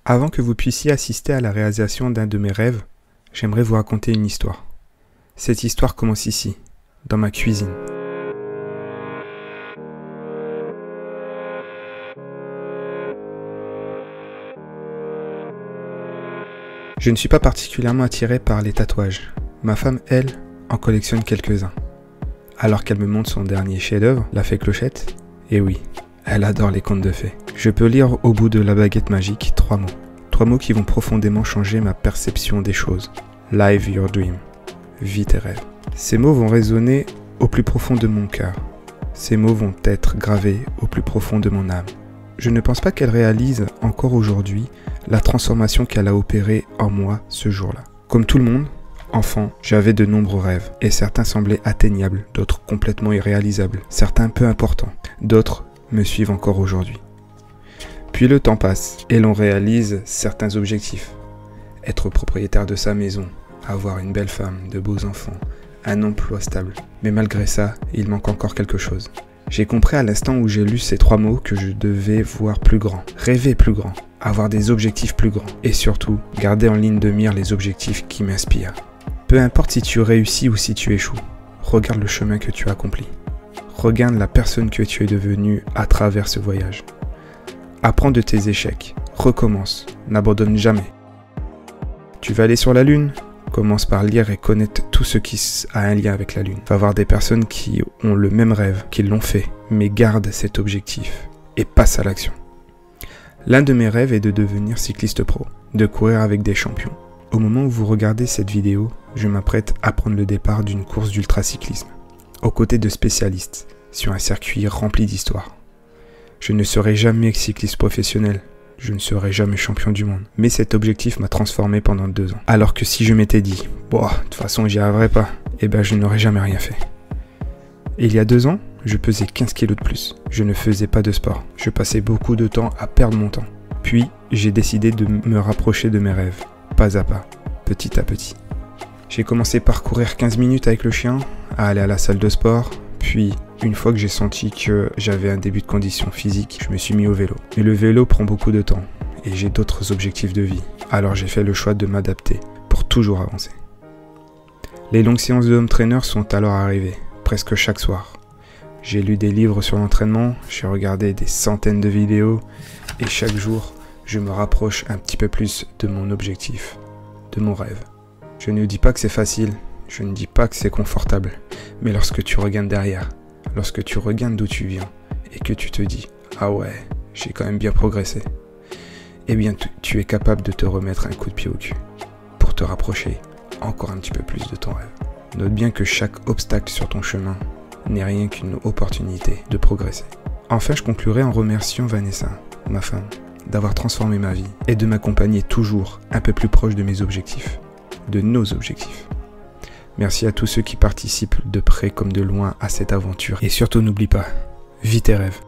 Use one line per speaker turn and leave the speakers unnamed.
Avant que vous puissiez assister à la réalisation d'un de mes rêves, j'aimerais vous raconter une histoire. Cette histoire commence ici, dans ma cuisine. Je ne suis pas particulièrement attiré par les tatouages. Ma femme, elle, en collectionne quelques-uns. Alors qu'elle me montre son dernier chef-d'œuvre, la fée Clochette, et oui, elle adore les contes de fées. Je peux lire au bout de la baguette magique 3 mots. 3 mots qui vont profondément changer ma perception des choses. Live your dream. Vis tes rêves. Ces mots vont résonner au plus profond de mon cœur. Ces mots vont être gravés au plus profond de mon âme. Je ne pense pas qu'elle réalise encore aujourd'hui la transformation qu'elle a opérée en moi ce jour-là. Comme tout le monde, enfant, j'avais de nombreux rêves et certains semblaient atteignables, d'autres complètement irréalisables, certains peu importants, d'autres me suivent encore aujourd'hui. Puis le temps passe et l'on réalise certains objectifs. Être propriétaire de sa maison, avoir une belle femme, de beaux enfants, un emploi stable. Mais malgré ça, il manque encore quelque chose. J'ai compris à l'instant où j'ai lu ces 3 mots que je devais voir plus grand, rêver plus grand, avoir des objectifs plus grands et surtout garder en ligne de mire les objectifs qui m'inspirent. Peu importe si tu réussis ou si tu échoues, regarde le chemin que tu as accompli. Regarde la personne que tu es devenue à travers ce voyage. Apprends de tes échecs, recommence, n'abandonne jamais. Tu vas aller sur la Lune? Commence par lire et connaître tout ce qui a un lien avec la Lune. Va voir des personnes qui ont le même rêve, qui l'ont fait, mais garde cet objectif et passe à l'action. L'un de mes rêves est de devenir cycliste pro, de courir avec des champions. Au moment où vous regardez cette vidéo, je m'apprête à prendre le départ d'une course d'ultracyclisme, aux côtés de spécialistes, sur un circuit rempli d'histoire. Je ne serai jamais cycliste professionnel, je ne serai jamais champion du monde. Mais cet objectif m'a transformé pendant 2 ans. Alors que si je m'étais dit, de toute façon j'y arriverai pas, eh ben je n'aurais jamais rien fait. Et il y a 2 ans, je pesais 15 kilos de plus. Je ne faisais pas de sport. Je passais beaucoup de temps à perdre mon temps. Puis, j'ai décidé de me rapprocher de mes rêves, pas à pas, petit à petit. J'ai commencé par courir 15 minutes avec le chien, à aller à la salle de sport, puis une fois que j'ai senti que j'avais un début de condition physique, je me suis mis au vélo. Mais le vélo prend beaucoup de temps et j'ai d'autres objectifs de vie. Alors j'ai fait le choix de m'adapter pour toujours avancer. Les longues séances de home trainer sont alors arrivées, presque chaque soir. J'ai lu des livres sur l'entraînement, j'ai regardé des centaines de vidéos et chaque jour, je me rapproche un petit peu plus de mon objectif, de mon rêve. Je ne dis pas que c'est facile, je ne dis pas que c'est confortable, mais lorsque tu regardes derrière, lorsque tu regardes d'où tu viens et que tu te dis « Ah ouais, j'ai quand même bien progressé », eh bien tu es capable de te remettre un coup de pied au cul pour te rapprocher encore un petit peu plus de ton rêve. Note bien que chaque obstacle sur ton chemin n'est rien qu'une opportunité de progresser. Enfin, je conclurai en remerciant Vanessa, ma femme, d'avoir transformé ma vie et de m'accompagner toujours un peu plus proche de mes objectifs, de nos objectifs. Merci à tous ceux qui participent de près comme de loin à cette aventure. Et surtout n'oublie pas, vis tes rêves.